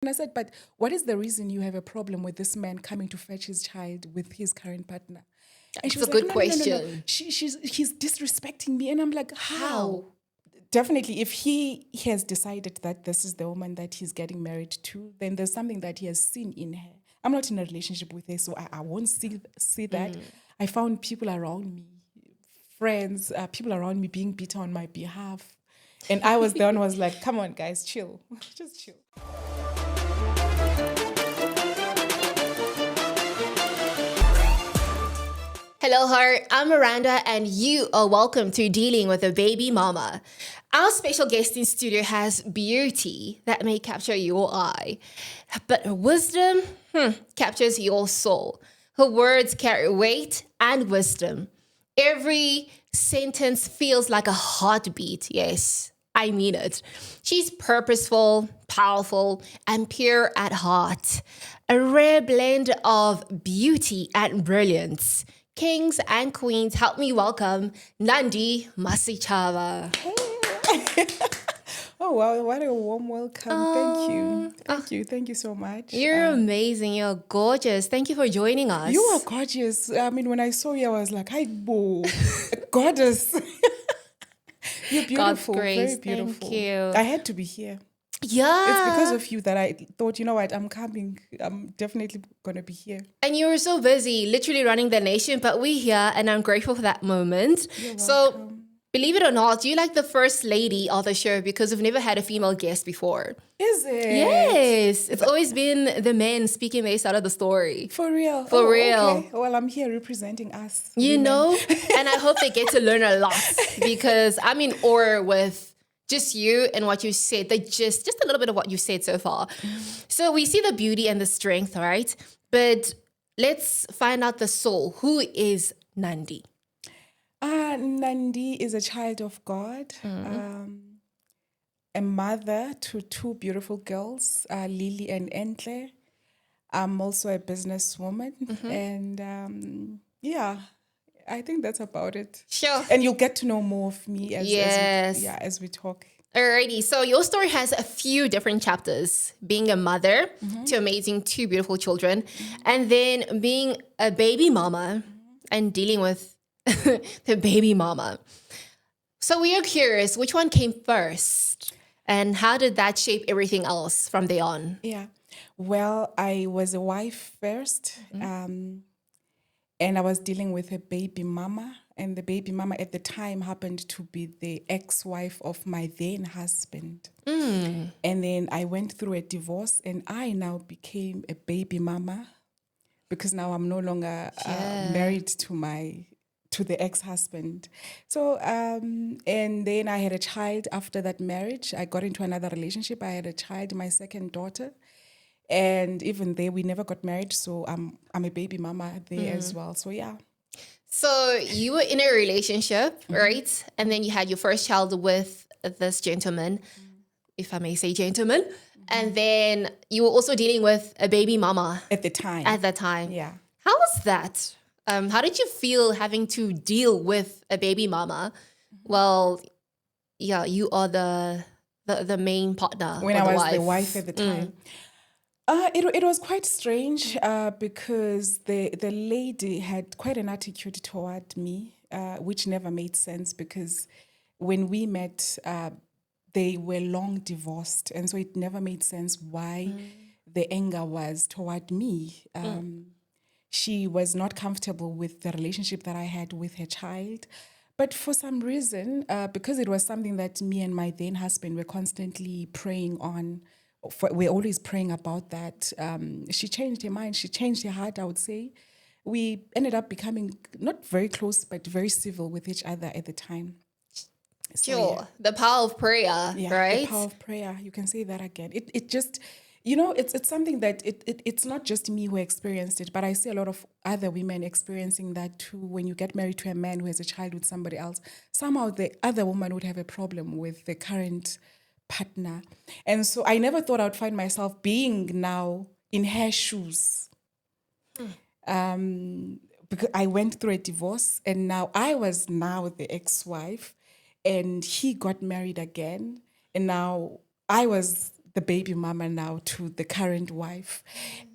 And I said, but what is the reason you have a problem with this man coming to fetch his child with his current partner? And she It's a was like, good no. question. He's disrespecting me. And I'm like, How? how? Definitely, if he has decided that this is the woman that he's getting married to, then there's something that he has seen in her. I'm not in a relationship with her, so I won't see that. I found people around me, friends, people around me being bitter on my behalf. And I was the one who was like, come on, guys, chill. Just chill. Hello, I'm Miranda, and you are welcome to Dealing with a Baby Mama. Our special guest in studio has beauty that may capture your eye, but her wisdom captures your soul. Her words carry weight and wisdom. Every sentence feels like a heartbeat. Yes, I mean it. She's purposeful, powerful, and pure at heart. A rare blend of beauty and brilliance. Kings and queens, help me welcome Nandi Masechaba. Oh, wow, what a warm welcome. Thank you. Thank you so much. You're amazing. You're gorgeous. Thank you for joining us. You are gorgeous. I mean, when I saw you, I was like, hi, boo, goddess. You're beautiful, God's grace. very beautiful. Thank you. I had to be here. Yeah. It's because of you that I thought, you know what, I'm coming. I'm definitely going to be here. And you were so busy, literally running the nation, but we're here, and I'm grateful for that moment. You're So, welcome. believe it or not, you're like the first lady of the show because we've never had a female guest before. Is it? Yes. It's always been the men speaking their side of the story. For real? For real. Okay. Well, I'm here representing us. You women. know? And I hope they get to learn a lot because I'm in awe with just you and what you said. Just a little bit of what you said so far. So we see the beauty and the strength, right? But let's find out the soul. Who is Nandi? Nandi is a child of God, a mother to two beautiful girls, Lily and Entle. I'm also a businesswoman, and yeah, I think that's about it. Sure. And you'll get to know more of me as we talk. Alrighty, so your story has a few different chapters. Being a mother to amazing two beautiful children, and then being a baby mama and dealing with the baby mama. So we are curious, which one came first? And how did that shape everything else from there on? Yeah. Well, I was a wife first, and I was dealing with a baby mama. And the baby mama at the time happened to be the ex-wife of my then husband. And then I went through a divorce, and I now became a baby mama because now I'm no longer married to the ex-husband. So, and then I had a child after that marriage. I got into another relationship. I had a child, my second daughter. And even there, we never got married. So I'm a baby mama there as well. So, yeah. So you were in a relationship, right? And then you had your first child with this gentleman, if I may say gentleman. And then you were also dealing with a baby mama. At the time. At that time. Yeah. How was that? How did you feel having to deal with a baby mama? Well, yeah, you are the main partner. When or I the was wife. the wife at the time. It was quite strange because the lady had quite an attitude toward me, which never made sense because when we met, they were long divorced. And so it never made sense why the anger was toward me. She was not comfortable with the relationship that I had with her child. But for some reason, because it was something that me and my then husband were constantly praying on, we're always praying about that. She changed her mind. She changed her heart, I would say. We ended up becoming not very close, but very civil with each other at the time. So, Sure. The power of prayer, right? The power of prayer. You can say that again. It just, it's something that it's not just me who experienced it, but I see a lot of other women experiencing that too. When you get married to a man who has a child with somebody else, somehow the other woman would have a problem with the current partner. And so I never thought I would find myself being now in her shoes. Because I went through a divorce and now I was now the ex-wife and he got married again. And now I was the baby mama now to the current wife.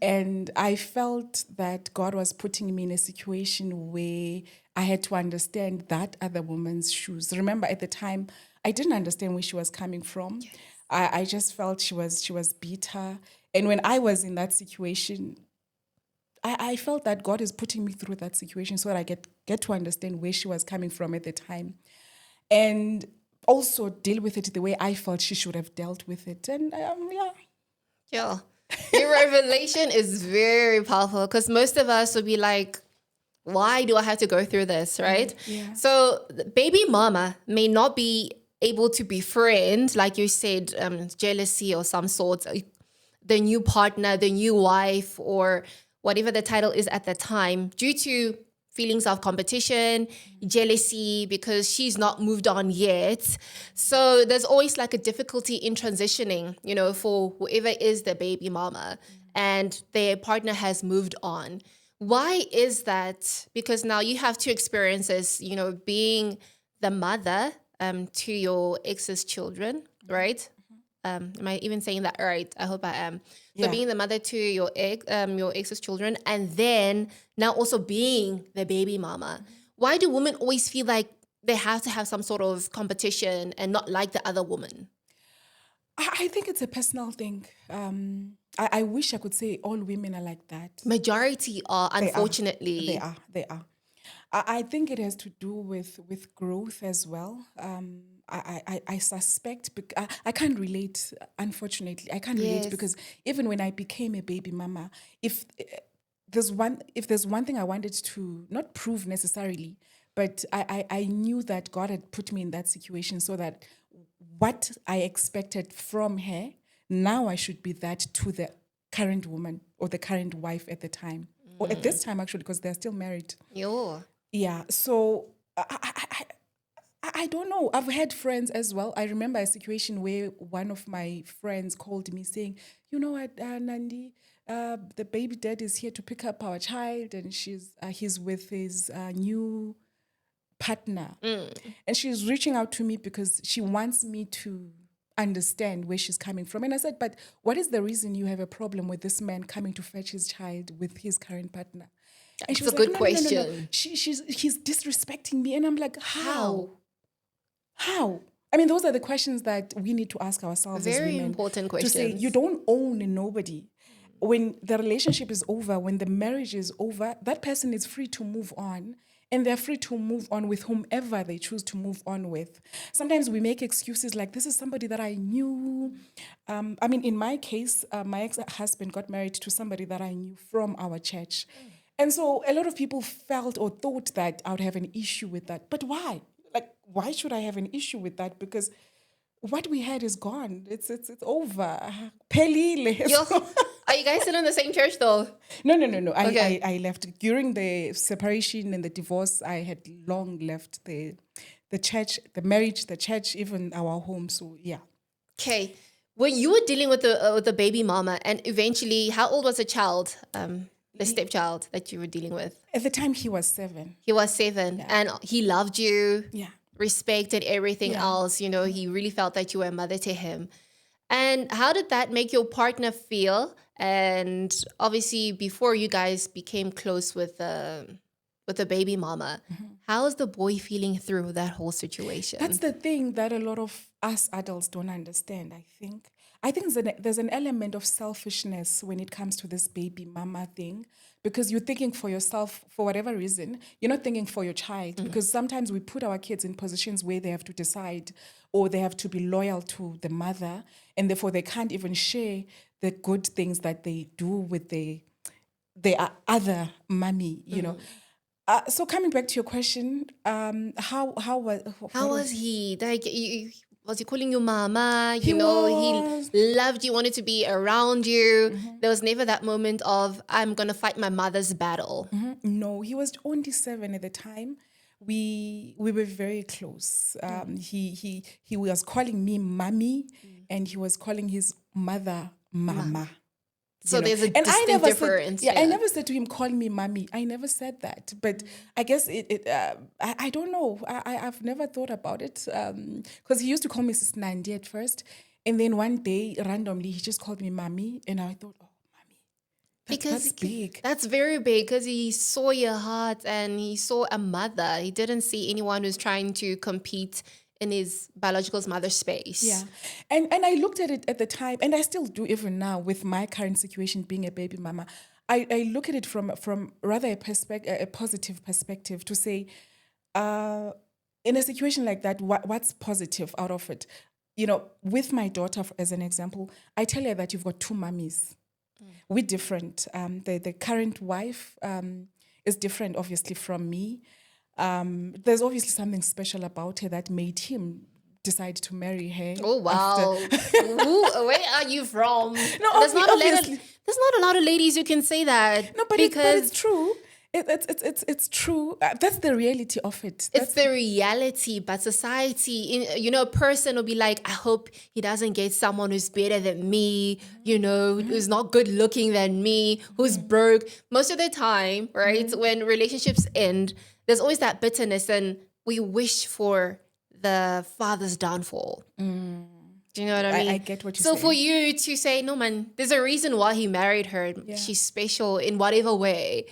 And I felt that God was putting me in a situation where I had to understand that other woman's shoes. Remember, at the time, I didn't understand where she was coming from. Yes. I just felt she was bitter. And when I was in that situation, I felt that God is putting me through that situation so that I get to understand where she was coming from at the time. And also deal with it the way I felt she should have dealt with it. And yeah. Yeah. Your revelation is very powerful because most of us would be like, why do I have to go through this, right? Yeah. So the baby mama may not be able to befriend, like you said, jealousy or some sort, the new partner, the new wife, or whatever the title is at the time, due to feelings of competition, jealousy, because she's not moved on yet. So there's always like a difficulty in transitioning, for whoever is the baby mama and their partner has moved on. Why is that? Because now you have two experiences, being the mother to your ex's children, right? Am I even saying that right? I hope I am. So being the mother to your ex's children, and then now also being the baby mama. Why do women always feel like they have to have some sort of competition and not like the other woman? I think it's a personal thing. I wish I could say all women are like that. Majority are, unfortunately. They are. I think it has to do with growth as well. I suspect, I can't relate, unfortunately. I can't relate because even when I became a baby mama, if there's one thing I wanted to not prove necessarily, but I knew that God had put me in that situation so that what I expected from her, now I should be that to the current woman or the current wife at the time. Or at this time, actually, because they're still married. Yeah. So I don't know. I've had friends as well. I remember a situation where one of my friends called me saying, you know what, Nandi, the baby dad is here to pick up our child and he's with his new partner. And she's reaching out to me because she wants me to understand where she's coming from. And I said, but what is the reason you have a problem with this man coming to fetch his child with his current partner? And she was like, good question. No. He's disrespecting me. And I'm like, how? I mean, those are the questions that we need to ask ourselves as women. Very important questions. To say, you don't own nobody. When the relationship is over, when the marriage is over, that person is free to move on. And they're free to move on with whomever they choose to move on with. Sometimes we make excuses like, this is somebody that I knew. I mean, in my case, my ex-husband got married to somebody that I knew from our church. And so a lot of people felt or thought that I would have an issue with that. But why? Like, why should I have an issue with that? Because what we had is gone. It's over. Pelile. Are you guys still in the same church though? No. Okay. I left during the separation and the divorce. I had long left the church, the marriage, the church, even our home. So yeah. Okay. When you were dealing with the baby mama, and eventually, how old was the child? The stepchild that you were dealing with? At the time, he was 7. He was 7, and he loved you. Yeah. Respected everything else. He really felt that you were a mother to him. And how did that make your partner feel? And obviously, before you guys became close with the baby mama, how is the boy feeling through that whole situation? That's the thing that a lot of us adults don't understand, I think. I think there's an element of selfishness when it comes to this baby mama thing, because you're thinking for yourself for whatever reason. You're not thinking for your child, because sometimes we put our kids in positions where they have to decide or they have to be loyal to the mother, and therefore they can't even share the good things that they do with their other mommy, So coming back to your question, how was he? Like, was he calling you mama? He was. He loved you, wanted to be around you. There was never that moment of, I'm going to fight my mother's battle. No, he was only 7 at the time. We were very close. He was calling me mommy, and he was calling his mother mama. So there's a distinct difference. I never said to him, call me mommy. I never said that. But I guess I don't know. I've never thought about it. Because he used to call me Sis Nandi at first. And then one day, randomly, he just called me mommy. And I thought, oh, mommy, Because that's big. that's very big, because he saw your heart and he saw a mother. He didn't see anyone who's trying to compete in his biological mother space. Yeah. And I looked at it at the time, and I still do even now with my current situation being a baby mama. I look at it from rather a positive perspective to say, in a situation like that, what's positive out of it? With my daughter, as an example, I tell her that you've got two mummies. We're different. The current wife is different, obviously, from me. There's obviously something special about her that made him decide to marry her. Oh wow! Where are you from? No, obviously. There's not a lot of ladies who can say that. No, but it's true. It's true. That's the reality of it. It's the reality, but society, a person will be like, I hope he doesn't get someone who's better than me, who's not good looking than me, who's broke. Most of the time, right, when relationships end, there's always that bitterness, and we wish for the father's downfall. Do you know what I mean? I get what you're saying. So for you to say, no, man, there's a reason why he married her. Yeah. She's special in whatever way.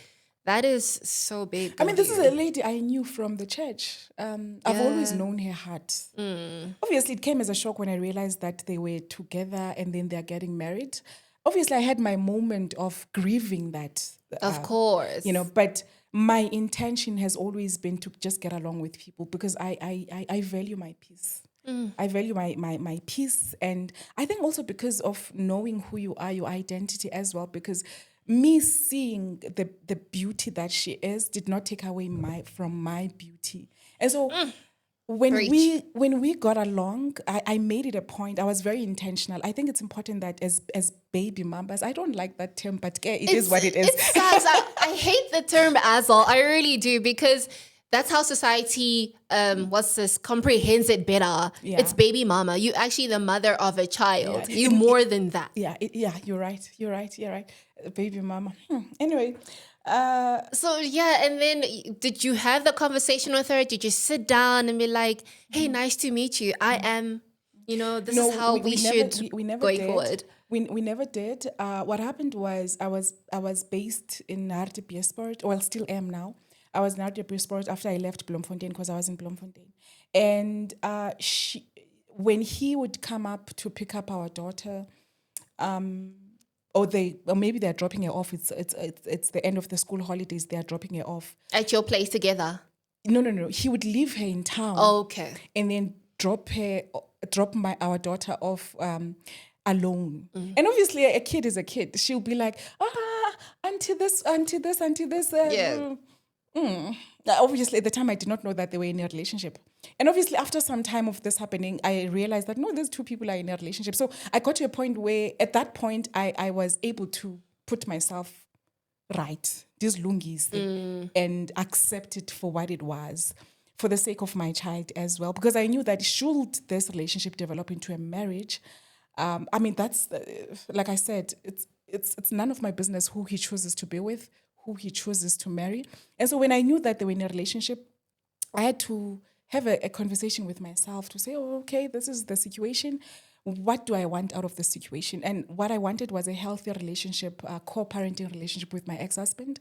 That is so big. I mean, this is a lady I knew from the church. I've always known her heart. Obviously, it came as a shock when I realized that they were together and then they're getting married. Obviously, I had my moment of grieving that. Of course. But my intention has always been to just get along with people because I value my peace. I value my peace. And I think also because of knowing who you are, your identity as well, because me seeing the beauty that she is did not take away from my beauty. And so when we got along, I made it a point. I was very intentional. I think it's important that as baby mamas, I don't like that term, but it is what it is. It sucks. I hate the term asshole. I really do, because that's how society comprehends it better. Yeah. It's baby mama. You actually the mother of a child. Yeah. You're more than that. Yeah, you're right. You're right. Baby mama. Anyway. And then did you have the conversation with her? Did you sit down and be like, hey, nice to meet you. I am, this is how we should go forward. We never did. What happened was I was based in Hartbeespoort, well, still am now. I was in Hartbeespoort after I left Bloemfontein because I was in Bloemfontein. And when he would come up to pick up our daughter, or maybe they're dropping her off. It's the end of the school holidays. They're dropping her off at your place together. No. He would leave her in town. Oh, okay. And then drop our daughter off alone. And obviously, a kid is a kid. She'll be like, auntie this. Yeah. Obviously, at the time, I did not know that they were in a relationship. And obviously, after some time of this happening, I realized that, no, these two people are in a relationship. So I got to a point where, at that point, I was able to put myself right, these lungis, and accept it for what it was, for the sake of my child as well. Because I knew that should this relationship develop into a marriage, that's, like I said, it's none of my business who he chooses to be with, who he chooses to marry. And so when I knew that they were in a relationship, I had to have a conversation with myself to say, oh, okay, this is the situation. What do I want out of this situation? And what I wanted was a healthy relationship, a co-parenting relationship with my ex-husband.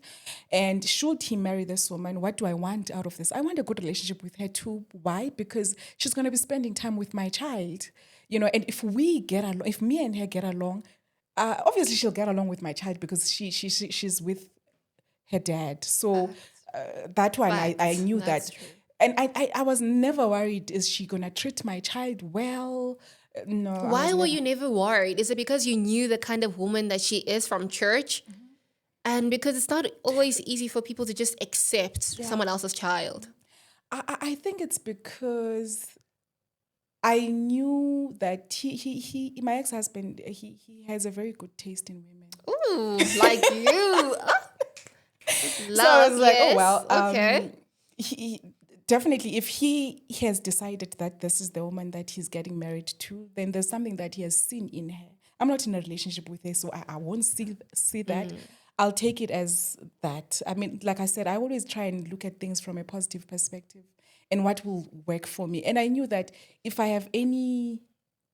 And should he marry this woman, what do I want out of this? I want a good relationship with her too. Why? Because she's going to be spending time with my child. And if we get along, if me and her get along, obviously she'll get along with my child because she's with her dad. So that one, I knew that. True. And I was never worried, is she going to treat my child well? No. Why were you never worried? Is it because you knew the kind of woman that she is from church? Mm-hmm. And because it's not always easy for people to just accept someone else's child. I think it's because I knew that he my ex-husband, he has a very good taste in women. Ooh, like you. Love, so I was like, oh, well, okay. He definitely, if he has decided that this is the woman that he's getting married to, then there's something that he has seen in her. I'm not in a relationship with her, so I won't see that. I'll take it as that. I mean, like I said, I always try and look at things from a positive perspective and what will work for me. And I knew that if I have any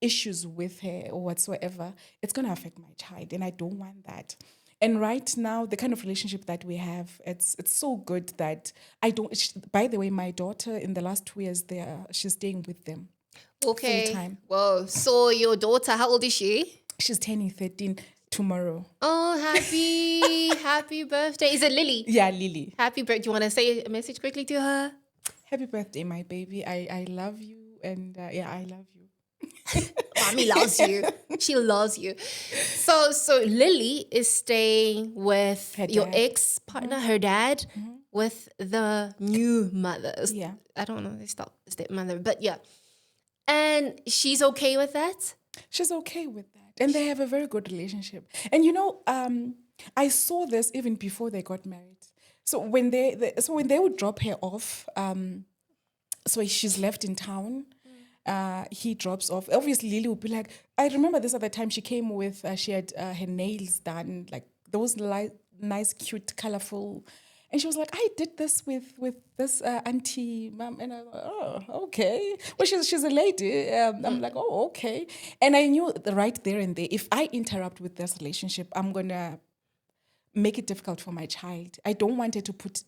issues with her or whatsoever, it's going to affect my child. And I don't want that. And right now, the kind of relationship that we have, it's so good that I don't. By the way, my daughter in the last 2 years, she's staying with them full Okay. time. Whoa. So your daughter, how old is she? She's turning 13 tomorrow. Oh, happy birthday. Is it Lily? Yeah, Lily. Happy birthday. Do you want to say a message quickly to her? Happy birthday, my baby. I love you, and I love you. Mommy loves you. She loves you. So Lily is staying with Her your dad. ex-partner, her dad, with the new mothers. Yeah. I don't know, they stopped the stepmother, but yeah. And she's okay with that? She's okay with that, and they have a very good relationship. And I saw this even before they got married. So when they would drop her off, so she's left in town. He drops off. Obviously, Lily would be like, I remember this other time she came with, she had her nails done, like those nice, cute, colorful. And she was like, I did this with this auntie, mom. And I was like, oh, okay. Well, she's a lady. I'm like, oh, okay. And I knew right there and there, if I interrupt with this relationship, I'm going to make it difficult for my child. I don't want to put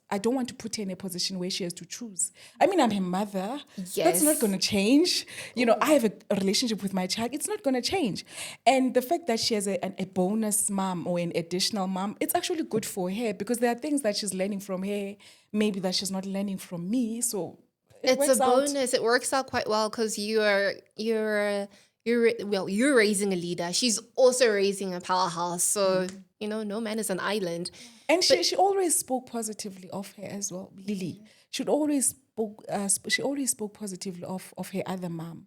her in a position where she has to choose. I mean, I'm her mother. That's Yes. not going to change. I have a relationship with my child. It's not going to change. And the fact that she has a bonus mom or an additional mom, it's actually good for her because there are things that she's learning from her, maybe that she's not learning from me. So It's works a out. bonus. It works out quite well because you're raising a leader. She's also raising a powerhouse. So no man is an island. And she always spoke positively of her as well, Lily. She always spoke positively of her other mom.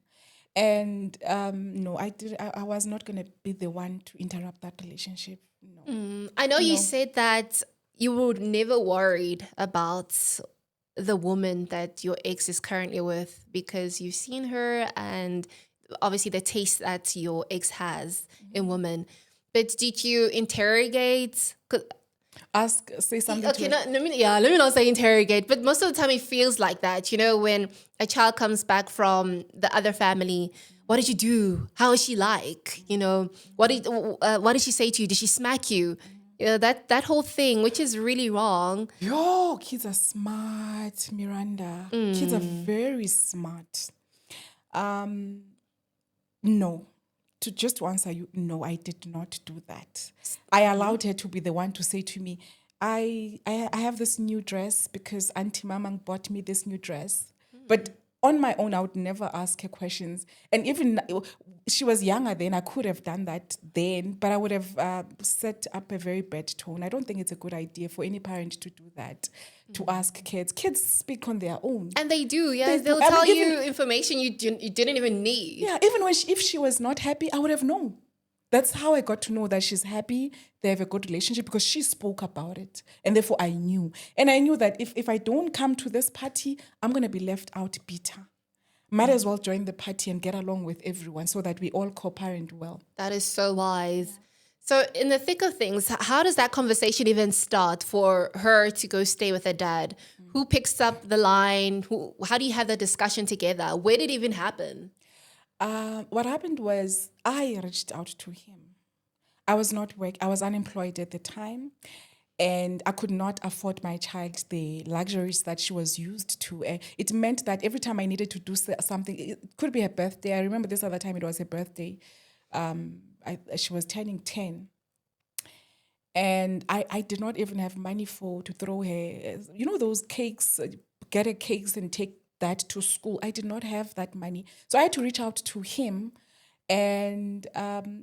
And no, I was not going to be the one to interrupt that relationship. No. I know you said that you were never worried about the woman that your ex is currently with because you've seen her and obviously the taste that your ex has in women. But did you interrogate? Say something Okay, to her. let me not say interrogate, but most of the time it feels like that. When a child comes back from the other family, what did you do? How is she like? What did she say to you? Did she smack you? That whole thing, which is really wrong. Yo, kids are smart, Miranda. Kids are very smart. No. To answer you, no, I did not do that. I allowed her to be the one to say to me, I have this new dress because Auntie Mamang bought me this new dress. But on my own, I would never ask her questions. And even she was younger then, I could have done that then, but I would have set up a very bad tone. I don't think it's a good idea for any parent to do that, to ask kids. Kids speak on their own. And they do, yeah. They They'll do. I tell mean, you information you didn't even need. Yeah, even if she was not happy, I would have known. That's how I got to know that she's happy, they have a good relationship because she spoke about it. And therefore I knew. And I knew that if I don't come to this party, I'm going to be left out bitter. Might as well join the party and get along with everyone so that we all co-parent well. That is so wise. So in the thick of things, how does that conversation even start for her to go stay with her dad? Who picks up the line? How do you have that discussion together? Where did it even happen? What happened was I reached out to him. I was unemployed at the time, and I could not afford my child the luxuries that she was used to. It meant that every time I needed to do something, it could be her birthday. I remember this other time it was her birthday. She was turning 10. And I did not even have money to throw her, those cakes, get her cakes and take that to school. I did not have that money. So I had to reach out to him. And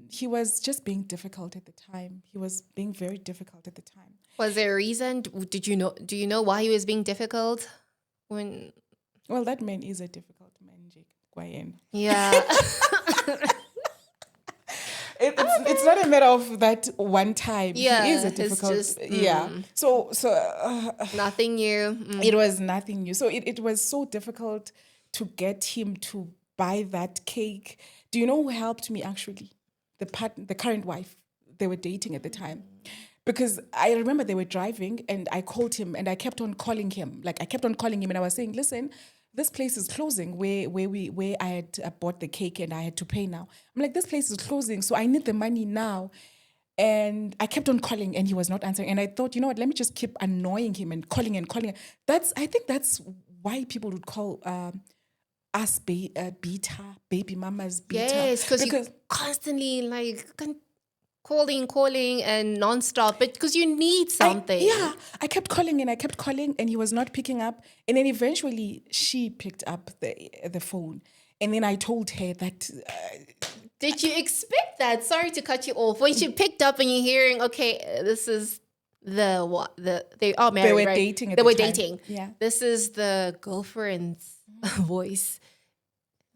he was just being difficult at the time. He was being very difficult at the time. Was there a reason? Do you know why he was being difficult? Well, that man is a difficult man, Jake. Kwayen. Yeah. It's not a matter of that one time. Yeah, He is a it's difficult. just, Yeah. So Nothing new. it was nothing new. So it was so difficult to get him to buy that cake. Do you know who helped me actually? The current wife. They were dating at the time. Because I remember they were driving and I called him and I kept on calling him. Like I kept on calling him and I was saying, listen, this place is closing where I had bought the cake and I had to pay now. I'm like, this place is closing, so I need the money now. And I kept on calling and he was not answering. And I thought, you know what, let me just keep annoying him and calling and calling. I think that's why people would call us beta, baby mamas beta. Yes, because you constantly like calling and nonstop, but because you need something. I kept calling and he was not picking up. And then eventually she picked up the phone. And then I told her that... Did you expect that? Sorry to cut you off. When she picked up and you're hearing, okay, this is they are married, they were right? dating at They the were time. dating. Yeah. This is the girlfriend's voice.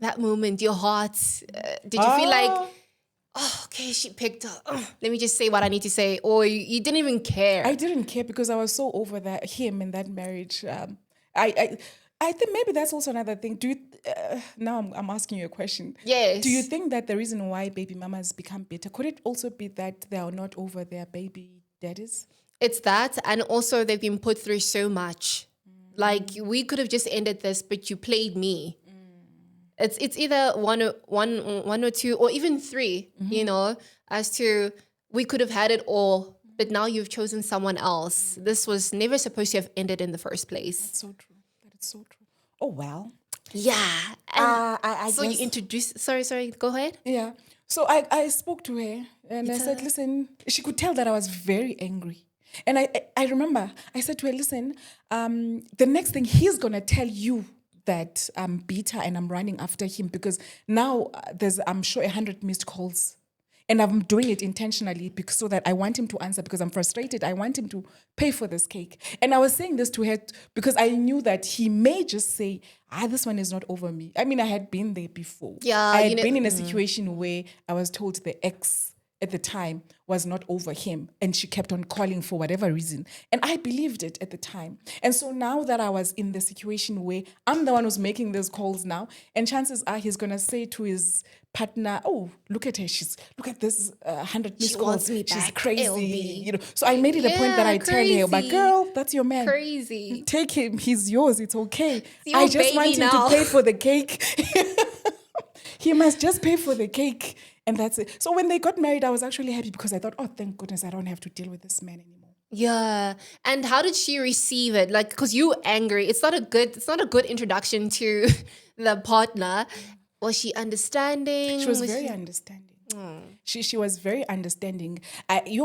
That moment, your heart, did you feel like, oh, okay, she picked up. Let me just say what I need to say. Or you didn't even care. I didn't care because I was so over him and that marriage. I think maybe that's also another thing. Now I'm asking you a question. Yes. Do you think that the reason why baby mamas become bitter, could it also be that they are not over their baby daddies? It's that, and also they've been put through so much. Like, we could have just ended this, but you played me. It's either one or two, or even three, as to we could have had it all, but now you've chosen someone else. This was never supposed to have ended in the first place. That's so true. That is so true. Oh, well. Yeah. And I so you introduced, sorry, go ahead. Yeah. So I spoke to her and I said, listen, she could tell that I was very angry. And I remember I said to her, listen, the next thing he's going to tell you that I'm bitter and I'm running after him because now there's, I'm sure, 100 missed calls. And I'm doing it intentionally so that I want him to answer because I'm frustrated. I want him to pay for this cake. And I was saying this to her because I knew that he may just say, this one is not over me. I mean, I had been there before. Yeah, I had been in a situation where I was told the ex at the time was not over him and she kept on calling for whatever reason. And I believed it at the time. And so now that I was in the situation where I'm the one who's making those calls now, and chances are he's going to say to his partner, oh, look at her. Look at this 100 missed calls. wants me She's back. crazy. So I made it a point that I tell her, but girl, that's your man. Crazy. Take him. He's yours. It's okay. Your I just baby want him now. to pay for the cake. He must just pay for the cake. And that's it. So when they got married, I was actually happy because I thought, oh, thank goodness I don't have to deal with this man anymore. Yeah. And how did she receive it? Like, because you were angry. It's not a good introduction to the partner. Was she understanding? She was very understanding. She was very understanding.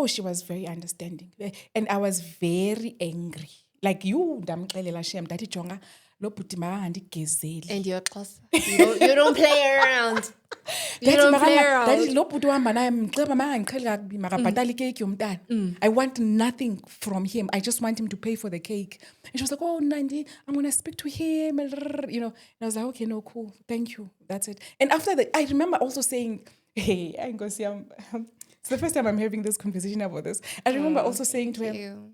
She was very understanding. And I was very angry. Like you, ndamxelela shem, dathi jonga, lo bhuti makangandigezeli. And you're close. You don't play around. You don't play around. Dathi lo bhuti uhamba naye mceba makangiqheli kakubi makabhatala ikeyiki yomntana. I want nothing from him. I just want him to pay for the cake. And she was like, oh, Nandi, I'm going to speak to him. And I was like, okay, no, cool. Thank you. That's it. And after that, I remember also saying, hey, I ain't going to see it's the first time I'm having this conversation about this. I remember also saying to him,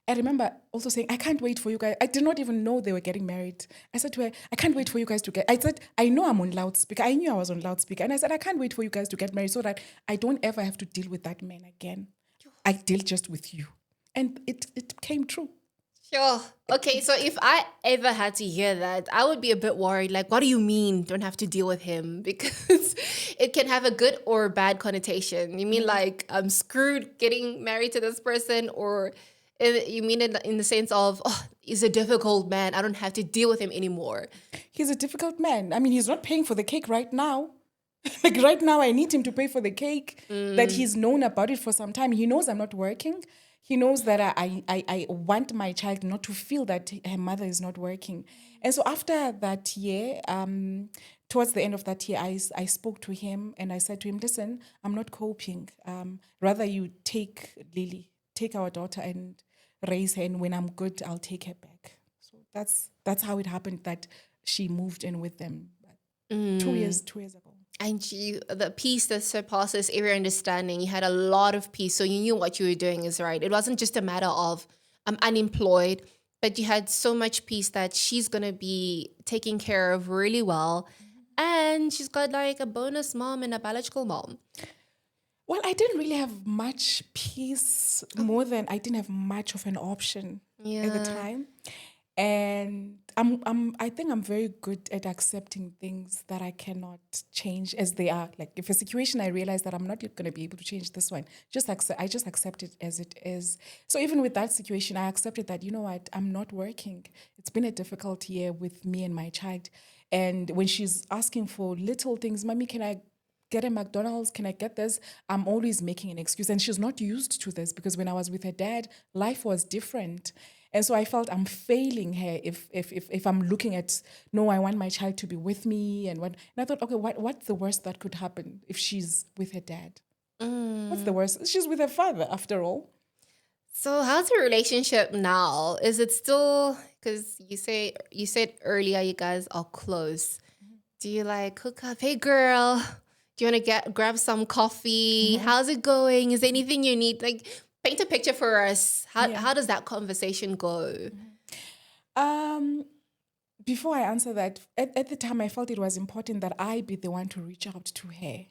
I can't wait for you guys. I did not even know they were getting married. I said to her, I can't wait for you guys to I said, I know I'm on loudspeaker. I knew I was on loudspeaker. And I said, I can't wait for you guys to get married so that I don't ever have to deal with that man again. I deal just with you. And it came true. Sure. Okay, so if I ever had to hear that, I would be a bit worried. Like, what do you mean don't have to deal with him? Because it can have a good or bad connotation. You mean like I'm screwed getting married to this person, or you mean it in the sense of, oh, he's a difficult man. I don't have to deal with him anymore. He's a difficult man. I mean, he's not paying for the cake right now. Like right now, I need him to pay for the cake that he's known about it for some time. He knows I'm not working. He knows that I want my child not to feel that her mother is not working. And so after that year, towards the end of that year, I spoke to him and I said to him, listen, I'm not coping. Rather you take Lily, take our daughter and raise her. And when I'm good, I'll take her back. So that's how it happened that she moved in with them 2 years ago. And the peace that surpasses every understanding, you had a lot of peace. So you knew what you were doing is right. It wasn't just a matter of I'm unemployed, but you had so much peace that she's going to be taken care of really well. And she's got like a bonus mom and a biological mom. Well, I didn't really have much peace more than I didn't have much of an option at the time. And I think I'm very good at accepting things that I cannot change as they are. Like if a situation I realize that I'm not going to be able to change this one, I just accept it as it is. So even with that situation, I accepted that, you know what, I'm not working. It's been a difficult year with me and my child. And when she's asking for little things, mommy, can I get a McDonald's? Can I get this? I'm always making an excuse. And she's not used to this because when I was with her dad, life was different. And so I felt I'm failing her if I'm looking at, no, I want my child to be with me. And I thought, okay, what's the worst that could happen if she's with her dad? What's the worst? She's with her father after all. So how's your relationship now? Is it still, because you said earlier you guys are close. Do you like hook up? Hey girl, do you want to grab some coffee? How's it going? Is there anything you need? Like paint a picture for us. How does that conversation go? Before I answer that, at the time I felt it was important that I be the one to reach out to her,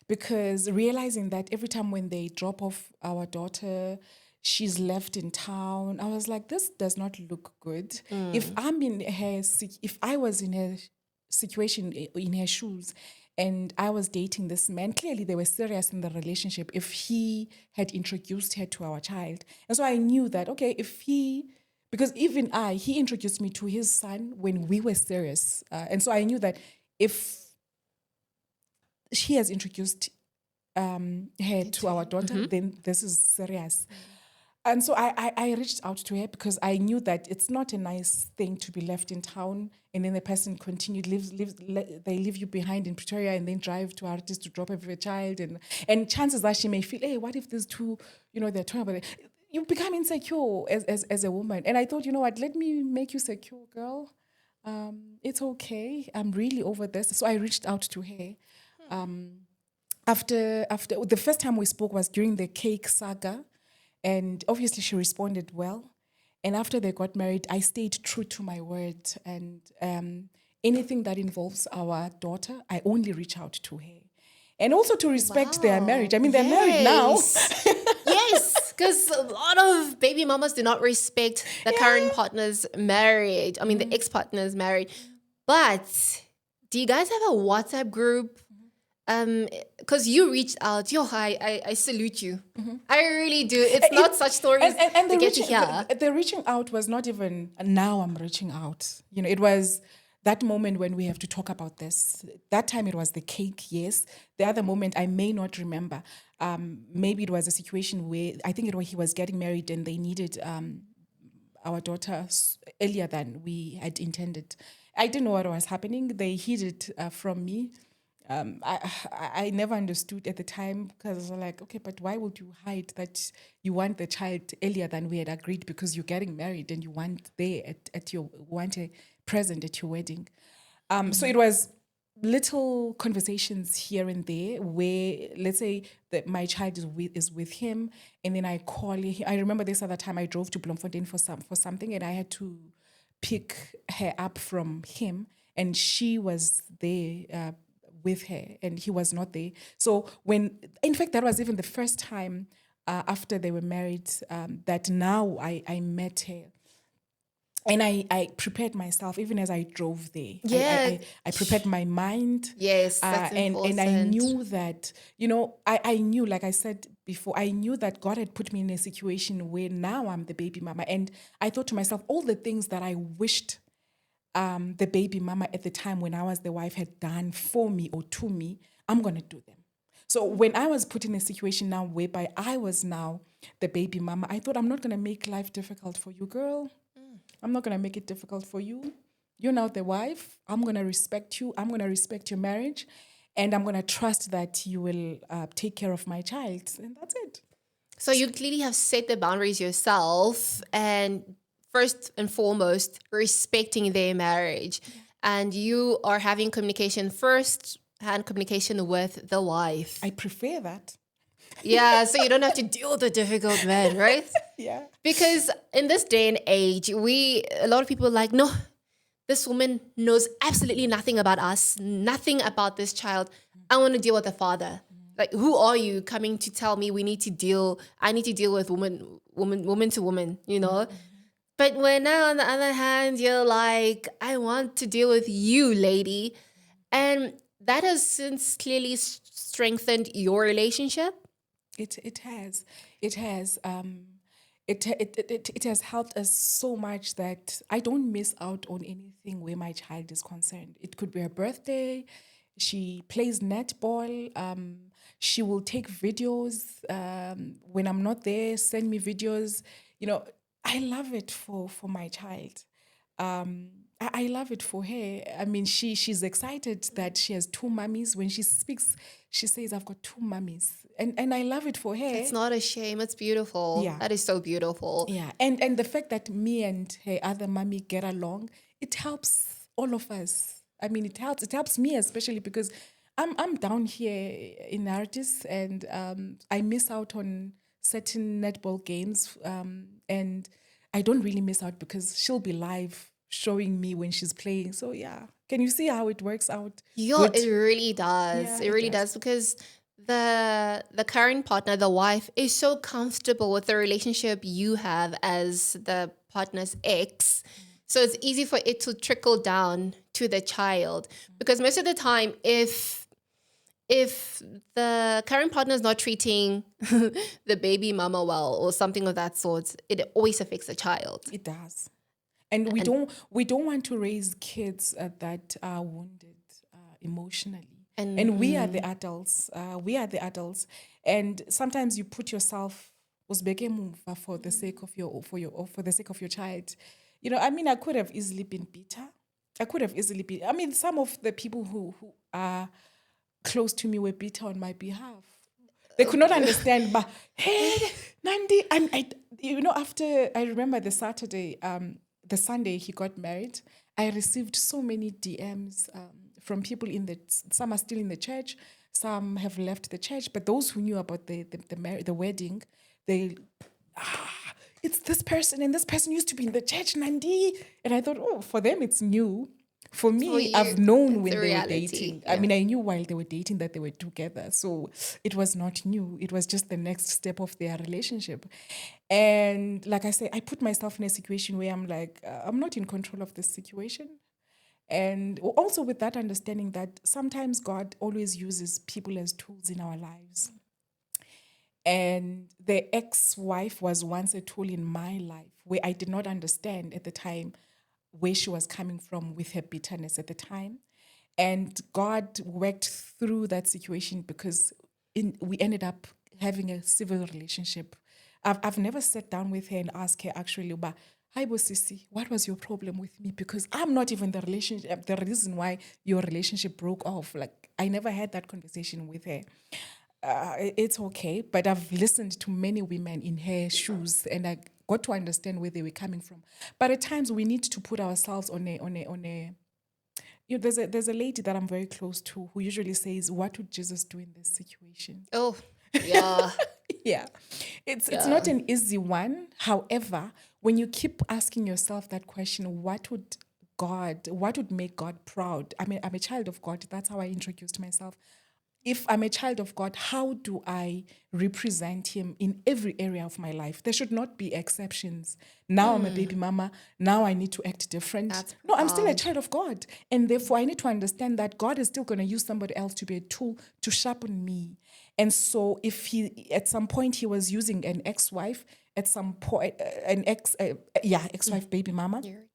because realizing that every time when they drop off our daughter, she's left in town, I was like, this does not look good. If I was in her situation, in her shoes, and I was dating this man, clearly they were serious in the relationship if he had introduced her to our child. And so I knew that, okay, because even he introduced me to his son when we were serious. And so I knew that if he has introduced her to our daughter, then this is serious. And so I reached out to her because I knew that it's not a nice thing to be left in town and then the person continued, they leave you behind in Pretoria and then drive to Artis to drop off a child. And chances are she may feel, hey, what if these two, they're talking about it. You become insecure as a woman. And I thought, you know what, let me make you secure, girl. It's okay. I'm really over this. So I reached out to her. After the first time we spoke was during the cake saga. And obviously she responded well. And after they got married, I stayed true to my word. And anything that involves our daughter, I only reach out to her. And also to respect their marriage. I mean, they're married now. Yes, because a lot of baby mamas do not respect the current partner's marriage. I mean, the ex-partner's marriage. But do you guys have a WhatsApp group? Because you reached out. I salute you. I really do. It's not such stories and to get to hear. The reaching out was not even, now I'm reaching out. It was that moment when we have to talk about this. That time it was the cake, yes. The other moment I may not remember. Maybe it was a situation where I think he was getting married and they needed our daughter earlier than we had intended. I didn't know what was happening. They hid it from me. I never understood at the time because I was like, okay, but why would you hide that you want the child earlier than we had agreed because you're getting married and you want want a present at your wedding. So it was little conversations here and there where, let's say that my child is with him and then I call him. I remember this other time I drove to Bloemfontein for something and I had to pick her up from him and she was there with her and he was not there. So in fact, that was even the first time after they were married that now I met her. And I prepared myself even as I drove there. Yeah. I prepared my mind. Yes, that's important. And I knew that, I knew, like I said before, I knew that God had put me in a situation where now I'm the baby mama. And I thought to myself, all the things that I wished the baby mama at the time when I was the wife had done for me or to me, I'm going to do them. So when I was put in a situation now whereby I was now the baby mama, I thought I'm not going to make life difficult for you, girl. I'm not going to make it difficult for you. You're now the wife. I'm going to respect you. I'm going to respect your marriage. And I'm going to trust that you will take care of my child. And that's it. So you clearly have set the boundaries yourself and first and foremost, respecting their marriage. And you are having communication first-hand communication with the wife. I prefer that. Yeah, so you don't have to deal with the difficult man, right? Yeah. Because in this day and age, a lot of people are like, no, this woman knows absolutely nothing about us, nothing about this child. I want to deal with the father. Like, who are you coming to tell me I need to deal with woman to woman, But when now, on the other hand, you're like, I want to deal with you, lady. And that has since clearly strengthened your relationship. It has. It has. It has helped us so much that I don't miss out on anything where my child is concerned. It could be her birthday. She plays netball. She will take videos when I'm not there. Send me videos. You know, I love it for my child. I love it for her. I mean, she's excited that she has two mummies. When she speaks, she says, "I've got two mummies," and I love it for It's her. not a shame. It's beautiful. Yeah, That is so beautiful. yeah, and the fact that me and her other mummy get along, it helps all of us. I mean, it helps me especially because I'm down here in Artis and I miss out on certain netball games and I don't really miss out because she'll be live showing me when she's playing. So yeah, can you see how it works out? Yo, Good. it really does. Yeah, It it really does. does because the current partner, the wife, is so comfortable with the relationship you have as the partner's ex. So it's easy for it to trickle down to the child. Because most of the time, if the current partner is not treating the baby mama well or something of that sort, it always affects the child. It does. And And we don't want to raise kids that are wounded emotionally. And we are the and adults. We are the adults. And sometimes you put yourself usibeke emuva for the sake of for the sake of your child. You know, I mean, I could have easily been bitter. I could have easily been. I mean, some of the people who are close to me were bitter on my behalf. They could not understand, but hey, Nandi, you know, after I remember the Sunday he got married, I received so many DMs from people some are still in the church, some have left the church, but those who knew about the wedding, they, it's this person and this person used to be in the church, Nandi. And I thought, oh, for them it's new. For for me, you, I've known it's a when they were reality. dating. I Yeah. mean, I knew while they were dating that they were together. So it was not new. It was just the next step of their relationship. And like I say, I put myself in a situation where I'm like, I'm not in control of this situation. And also with that understanding that sometimes God always uses people as tools in our lives. And the ex-wife was once a tool in my life where I did not understand at the time where she was coming from with her bitterness at the time. And God worked through that situation because we ended up having a civil relationship. I've never sat down with her and asked her actually, but hi, Bosisi, what was your problem with me? Because I'm not even the reason why your relationship broke off. Like, I never had that conversation with her. It's okay, but I've listened to many women in her shoes and I got to understand where they were coming from. But at times we need to put ourselves on a you know, there's a lady that I'm very close to who usually says, "What would Jesus do in this situation?" Oh, yeah. Yeah, it's not Yeah. an easy one. However, when you keep asking yourself that question, what would make God proud? I mean, I'm a child of God. That's how I introduced myself. If I'm a child of God, how do I represent Him in every area of my life? There should not be exceptions. Now I'm a baby mama. Now I need to act different. That's No, I'm still a profound. child of God. And therefore, I need to understand that God is still going to use somebody else to be a tool to sharpen me. And so, if at some point, he was using an ex wife, at some point, ex wife, baby mama, You're-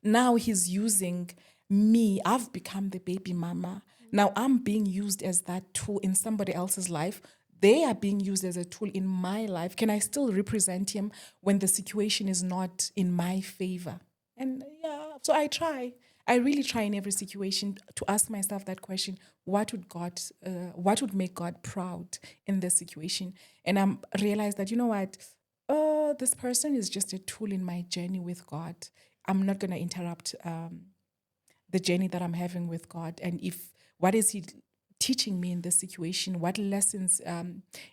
now he's using me. I've become the baby mama. Now I'm being used as that tool in somebody else's life. They are being used as a tool in my life. Can I still represent him when the situation is not in my favor? And yeah, so I try. I really try in every situation to ask myself that question: what would make God proud in this situation? And I'm realized that, you know what, this person is just a tool in my journey with God. I'm not going to interrupt the journey that I'm having with God. And if what is He teaching me in this situation? What lessons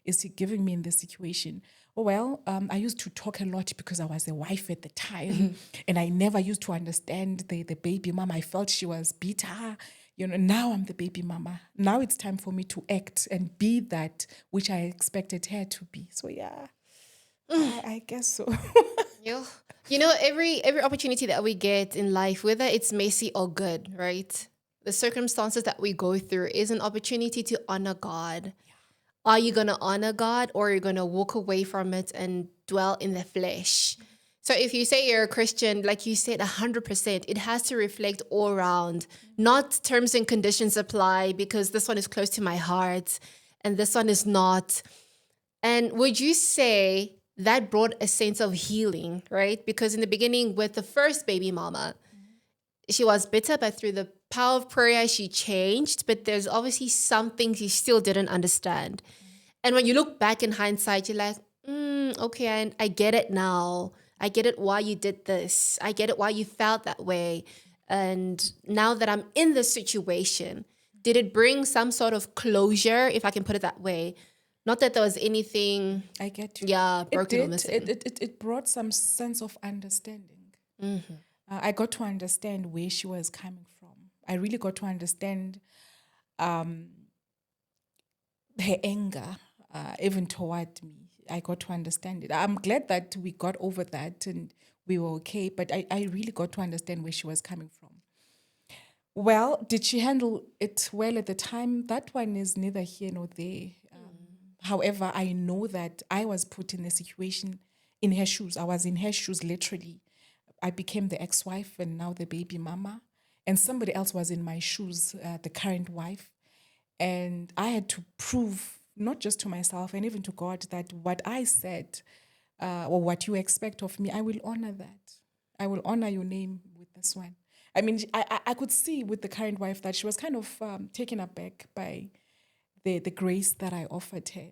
is He giving me in this situation? Oh, well, I used to talk a lot because I was a wife at the time, and I never used to understand the baby mama. I felt she was bitter. You know, now I'm the baby mama. Now it's time for me to act and be that which I expected her to be. So yeah, I guess so. Yeah. You know, every opportunity that we get in life, whether it's messy or good, right? The circumstances that we go through is an opportunity to honor God. Are you going to honor God, or are you going to walk away from it and dwell in the flesh? So if you say you're a Christian, like you said, 100%, it has to reflect all around, not terms and conditions apply because this one is close to my heart and this one is not. And would you say that brought a sense of healing, right? Because in the beginning with the first baby mama, she was bitter, but through the power of prayer, she changed. But there's obviously some things you still didn't understand. And when you look back in hindsight, you're like, okay, I get it now. I get it why you did this. I get it why you felt that way. And now that I'm in this situation, did it bring some sort of closure, if I can put it that way? Not that there was anything, I get you. yeah, It broken or did. missing. It brought some sense of understanding. I got to understand where she was coming from. I really got to understand her anger, even toward me. I got to understand it. I'm glad that we got over that and we were okay, but I really got to understand where she was coming from. Well, did she handle it well at the time? That one is neither here nor there. However, I know that I was put in a situation in her shoes. I was in her shoes, literally. I became the ex-wife and now the baby mama. And somebody else was in my shoes, the current wife. And I had to prove, not just to myself and even to God, that what I said or what you expect of me, I will honor that. I will honor your name with this one. I mean, I could see with the current wife that she was kind of taken aback by the grace that I offered her.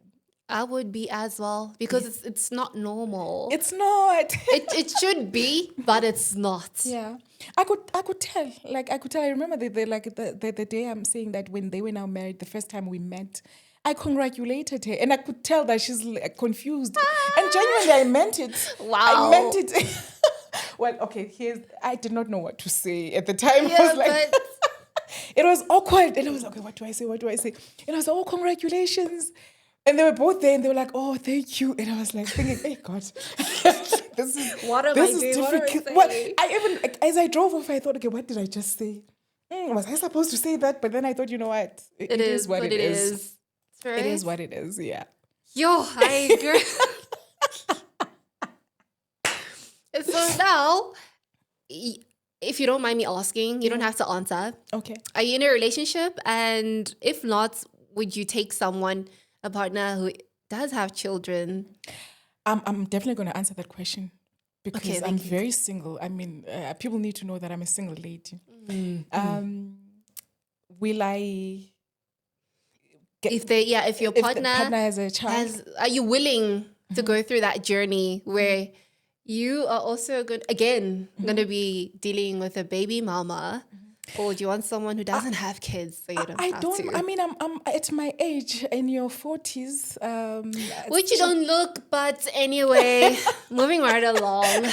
I would be as well because it's not normal. It's not. It should be, but it's not. Yeah, I could tell. Like I could tell. I remember the day I'm saying that when they were now married, the first time we met, I congratulated her, and I could tell that she's like, confused. And genuinely, I meant it. Wow. I meant it. Well, okay. I did not know what to say at the time. Yeah, I was like, but it was awkward, and I was like, okay, what do I say? What do I say? And I was like, oh, congratulations. And they were both there, and they were like, "Oh, thank you." And I was like thinking, "Hey, God, this is what am this I is doing? What am I difficult." What saying? I even like, as I drove off, I thought, "Okay, what did I just say? Was I supposed to say that?" But then I thought, you know what? It is what it is. Right? It is what it is. Yeah. Yo, I agree. So now, if you don't mind me asking, you don't have to answer. Okay. Are you in a relationship? And if not, would you take someone, a partner who does have children? I'm definitely going to answer that question because Okay, I'm thank you. very single. I mean, people need to know that I'm a single lady. Will I? If your If partner, the partner has a child, are you willing to go through that journey where you are also going to be dealing with a baby mama, or do you want someone who doesn't have kids so you don't I have don't. to? I mean, I'm at my age in your 40s. Which you don't look, but anyway, moving right along.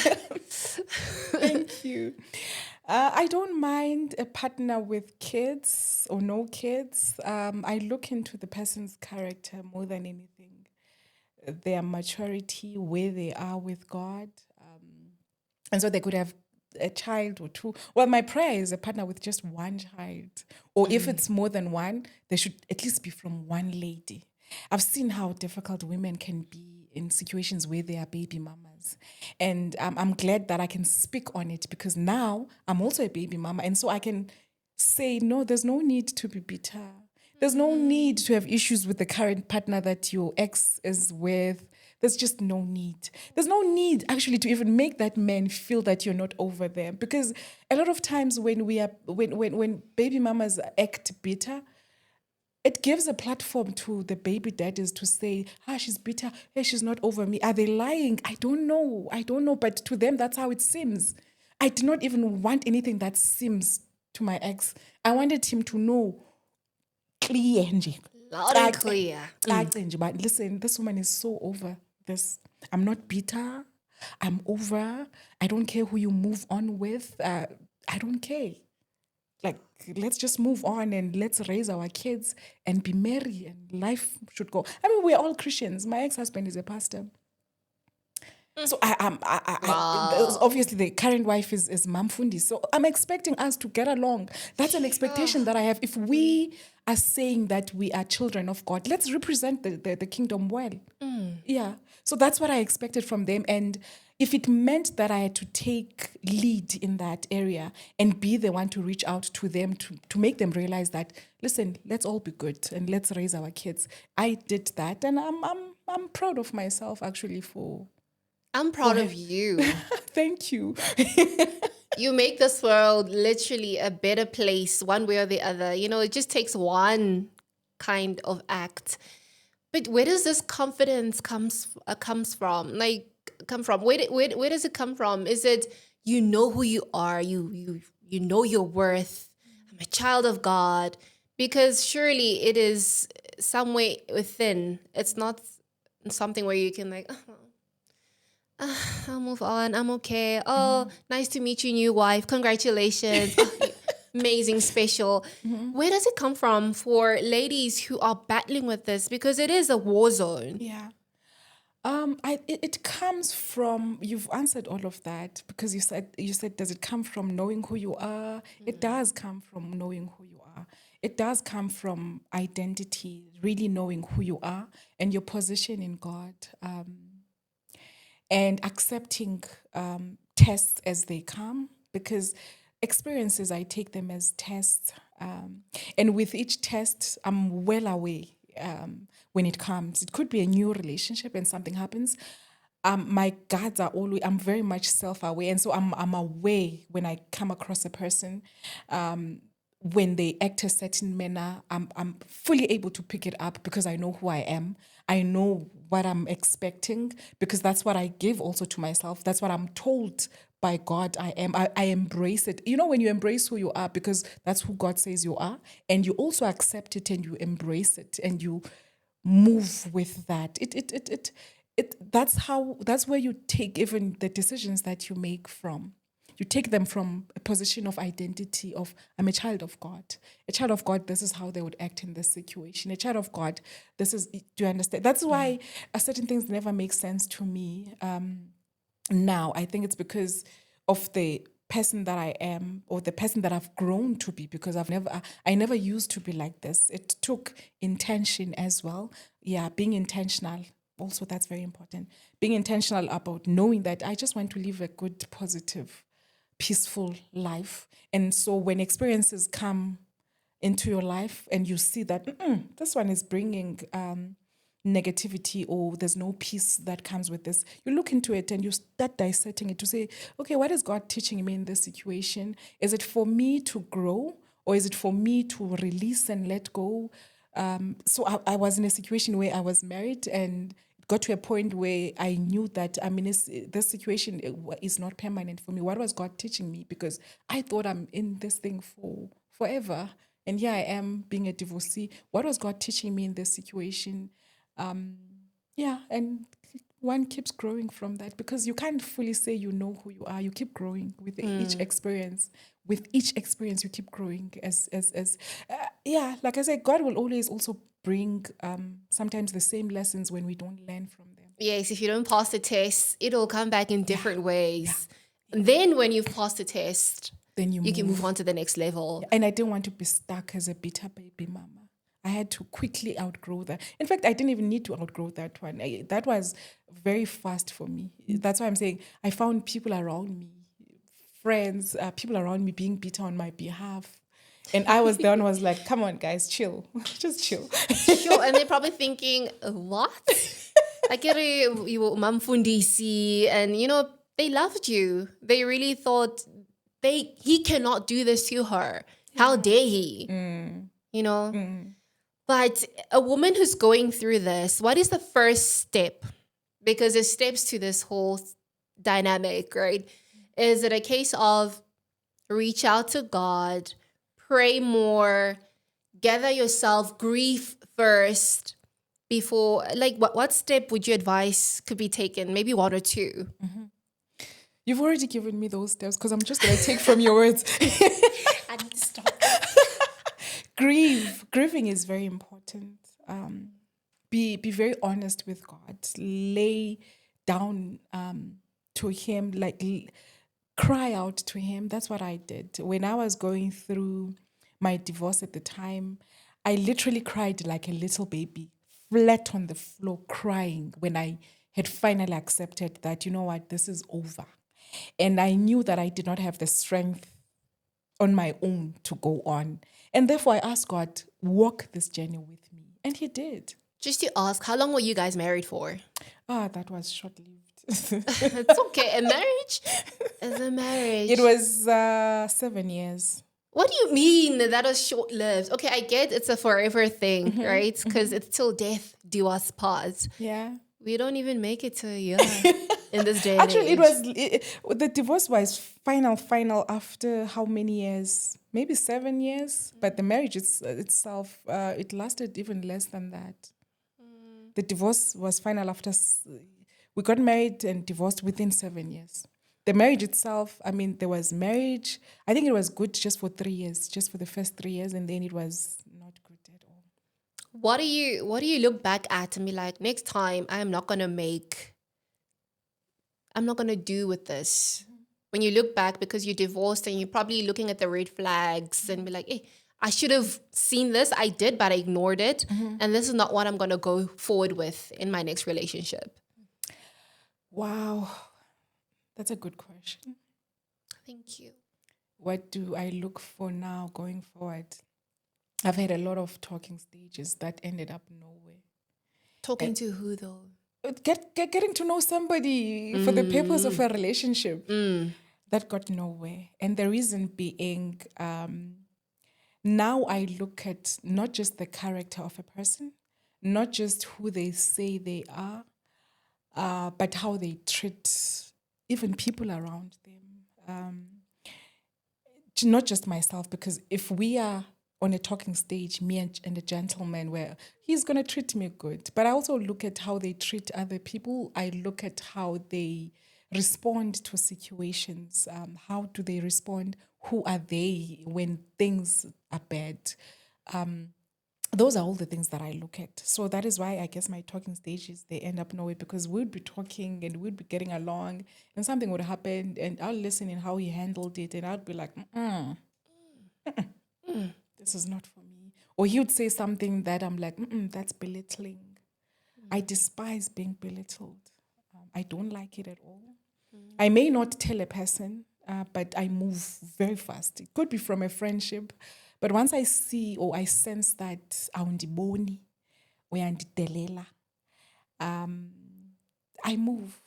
Thank you. I don't mind a partner with kids or no kids. I look into the person's character more than anything, their maturity, where they are with God. And so they could have a child or two. Well, my prayer is a partner with just one child. Or if it's more than one, they should at least be from one lady. I've seen how difficult women can be in situations where they are baby mamas. And I'm glad that I can speak on it because now I'm also a baby mama. And so I can say, no, there's no need to be bitter. There's no need to have issues with the current partner that your ex is with. There's just no need. There's no need actually to even make that man feel that you're not over them. Because a lot of times when baby mamas act bitter, it gives a platform to the baby daddies to say, she's bitter, hey, she's not over me. Are they lying? I don't know. But to them, that's how it seems. I did not even want anything that seems to my ex. I wanted him to know clear nje. Loud and clear. But listen, this woman is so over this. I'm not bitter. I'm over. I don't care who you move on with. I don't care. Like, let's just move on and let's raise our kids and be merry and life should go. I mean, we're all Christians. My ex-husband is a pastor. So obviously the current wife is Mamfundi. So I'm expecting us to get along. That's an expectation that I have. If we are saying that we are children of God, let's represent the kingdom well. Yeah. So that's what I expected from them. And if it meant that I had to take lead in that area and be the one to reach out to them to make them realize that, listen, let's all be good and let's raise our kids. I did that, and I'm proud of myself actually for. I'm proud of you. Thank you. You make this world literally a better place one way or the other. It just takes one kind of act. But where does this confidence comes from? Come from? Where does it come from? Is it you know who you are? You know your worth. I'm a child of God. Because surely it is somewhere within. It's not something where you can I'll move on. I'm okay. Oh, nice to meet you, new wife. Congratulations. Oh, amazing, special. Where does it come from for ladies who are battling with this? Because it is a war zone. Yeah. It comes from, you've answered all of that because you said, does it come from knowing who you are? It does come from knowing who you are. It does come from identity, really knowing who you are and your position in God. And accepting tests as they come, because experiences, I take them as tests. And with each test, I'm well away when it comes. It could be a new relationship and something happens. My guards are always, I'm very much self-aware. And so I'm aware when I come across a person, when they act a certain manner, I'm fully able to pick it up because I know who I am. I know what I'm expecting because that's what I give also to myself. That's what I'm told by God I am. I embrace it. When you embrace who you are because that's who God says you are, and you also accept it and you embrace it and you move with that. That's where you take even the decisions that you make from. You take them from a position of identity of, I'm a child of God. A child of God, this is how they would act in this situation. A child of God, do you understand? That's why certain things never make sense to me now. I think it's because of the person that I am or the person that I've grown to be, because I never used to be like this. It took intention as well. Yeah, being intentional. Also, that's very important. Being intentional about knowing that I just want to live a good, positive, peaceful life. And so when experiences come into your life and you see that this one is bringing negativity or there's no peace that comes with this, you look into it and you start dissecting it to say, okay, what is God teaching me in this situation? Is it for me to grow or is it for me to release and let go? So I was in a situation where I was married and got to a point where I knew that, this situation is not permanent for me. What was God teaching me? Because I thought I'm in this thing for forever. And here I am being a divorcee. What was God teaching me in this situation? And one keeps growing from that because you can't fully say you know who you are. You keep growing with each experience. With each experience, you keep growing like I said, God will always also bring sometimes the same lessons when we don't learn from them. Yes, if you don't pass the test, it'll come back in different ways. And then when you've passed the test, then you can move on to the next level. And I didn't want to be stuck as a bitter baby mama. I had to quickly outgrow that. In fact, I didn't even need to outgrow that one. That was very fast for me. That's why I'm saying I found people around me, friends, people around me being bitter on my behalf. And I was the one who was like, come on, guys, chill. Just chill. Sure. And they're probably thinking, what? Like, you were Mamfundisi, and, they loved you. They really thought he cannot do this to her. How dare he? But a woman who's going through this, what is the first step? Because there's steps to this whole dynamic, right? Is it a case of reach out to God, pray more, gather yourself, grieve first before, what step would you advise could be taken? Maybe one or two. Mm-hmm. You've already given me those steps because I'm just going to take from your words. I need to stop. Grieving is very important. Be very honest with God. Lay down to him, like cry out to him. That's what I did. When I was going through my divorce at the time, I literally cried like a little baby, flat on the floor, crying when I had finally accepted that, you know what, this is over. And I knew that I did not have the strength on my own to go on. And therefore I asked God, walk this journey with me. And he did. Just to ask, how long were you guys married for? That was short-lived. It's okay. A marriage is a marriage. It was 7 years. What do you mean that was short lived? Okay, I get it's a forever thing, right? Because it's till death do us part. Yeah. We don't even make it to a year in this day. Actually, the divorce was final after how many years? Maybe 7 years. But the marriage itself, it lasted even less than that. The divorce was final after we got married and divorced within 7 years. The marriage itself, I mean, there was marriage. I think it was good just for 3 years, just for the first 3 years, and then it was not good at all. What do you look back at and be like, next time I'm not gonna do with this? When you look back because you're divorced and you're probably looking at the red flags and be like, hey, I should have seen this. I did, but I ignored it. And this is not what I'm gonna go forward with in my next relationship. Wow. That's a good question. Thank you. What do I look for now going forward? I've had a lot of talking stages that ended up nowhere. Talking to who though? Getting to know somebody for the purpose of a relationship that got nowhere. And the reason being, now I look at not just the character of a person, not just who they say they are, but how they treat even people around them. Not just myself, because if we are on a talking stage, me and a gentleman, where he's going to treat me good. But I also look at how they treat other people. I look at how they respond to situations. How do they respond? Who are they when things are bad? Those are all the things that I look at. So that is why I guess my talking stages, they end up nowhere, because we'd be talking and we'd be getting along and something would happen and I'll listen in how he handled it and I'd be like, this is not for me. Or he would say something that I'm like, that's belittling. I despise being belittled. I don't like it at all. I may not tell a person, but I move very fast. It could be from a friendship. But once I see or I sense that awundiboni, uyandidelela, I move.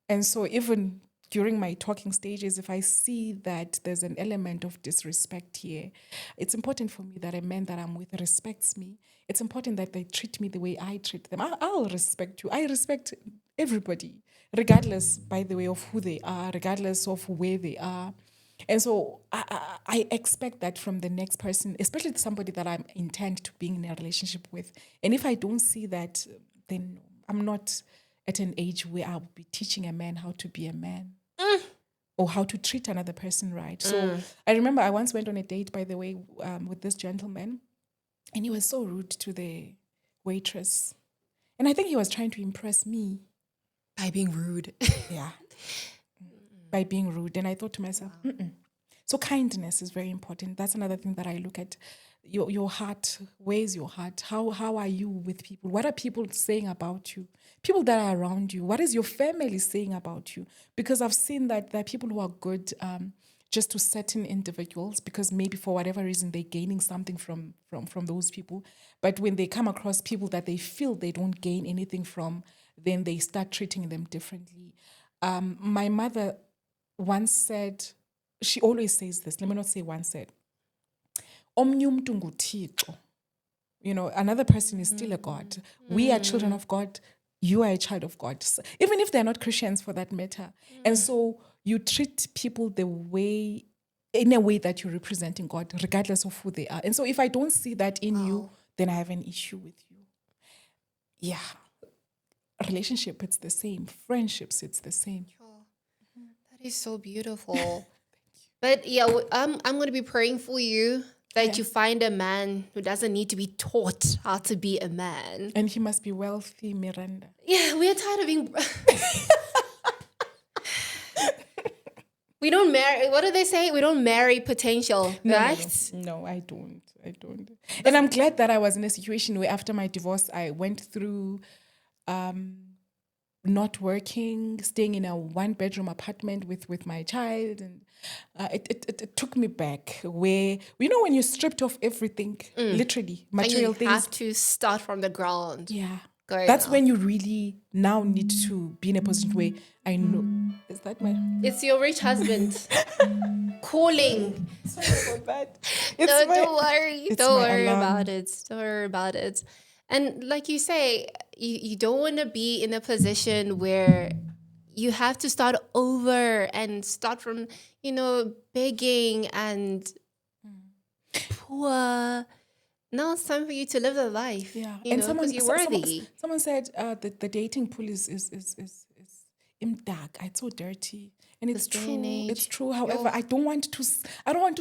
And so even during my talking stages, if I see that there's an element of disrespect here, it's important for me that a man that I'm with respects me. It's important that they treat me the way I treat them. I'll respect you. I respect everybody, regardless, by the way, of who they are, regardless of where they are. And so I expect that from the next person, especially somebody that I'm intent to being in a relationship with. And if I don't see that, then I'm not at an age where I'll be teaching a man how to be a man or how to treat another person right. So I remember I once went on a date, by the way, with this gentleman, and he was so rude to the waitress. And I think he was trying to impress me. By being rude. Yeah. By being rude. And I thought to myself, So kindness is very important. That's another thing that I look at. Your heart, where's your heart? How are you with people? What are people saying about you? People that are around you. What is your family saying about you? Because I've seen that there are people who are good just to certain individuals, because maybe for whatever reason they're gaining something from those people. But when they come across people that they feel they don't gain anything from, then they start treating them differently. My mother once said, she always says this, let me not say once said, Omnye umuntu nguThixo. You know, another person is still a God. We are children of God. You are a child of God. So, even if they're not Christians for that matter. And so you treat people in a way that you're representing God, regardless of who they are. And so if I don't see that in you, then I have an issue with you. Yeah. Relationship, it's the same. Friendships, it's the same. That is so beautiful. But yeah, I'm going to be praying for you that you find a man who doesn't need to be taught how to be a man. And he must be wealthy, Miranda. Yeah, we're tired of being. We don't marry. What do they say? We don't marry potential, right? No, I don't. And I'm glad that I was in a situation where after my divorce, I went through not working, staying in a 1-bedroom apartment with my child. And it took me back where, when you're stripped of everything, literally, material And you things. have to start from the ground. Yeah. Going That's up. when you really now need to be in a position where I know. Is that my... It's your rich husband calling. Sorry for that. It's No, my... don't worry. it's Don't my worry alarm. about it. Don't worry about it. And like you say, you don't want to be in a position where you have to start over and start from, begging and poor. Now it's time for you to live the life. Yeah. Because you're worthy. Someone said the dating pool is dark. It's so dirty. And it's This day and true. It's age. true. However, I don't want to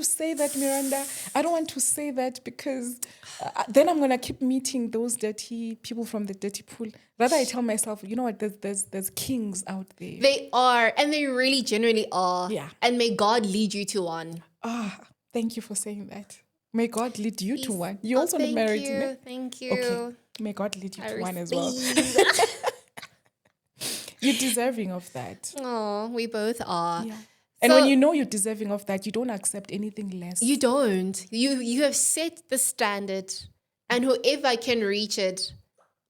say that, Miranda. I don't want to say that because then I'm gonna keep meeting those dirty people from the dirty pool. Rather, I tell myself, you know what? There's kings out there. They are, and they really genuinely are. Yeah. And may God lead you to one. Thank you for saying that. May God lead you to one. You Oh, also not married, ne? Thank you. Okay. May God lead you I to one as well. receive. You're deserving of that. Oh, we both are. Yeah. And So- when you know you're deserving of that, you don't accept anything less. You don't. You have set the standard, and whoever can reach it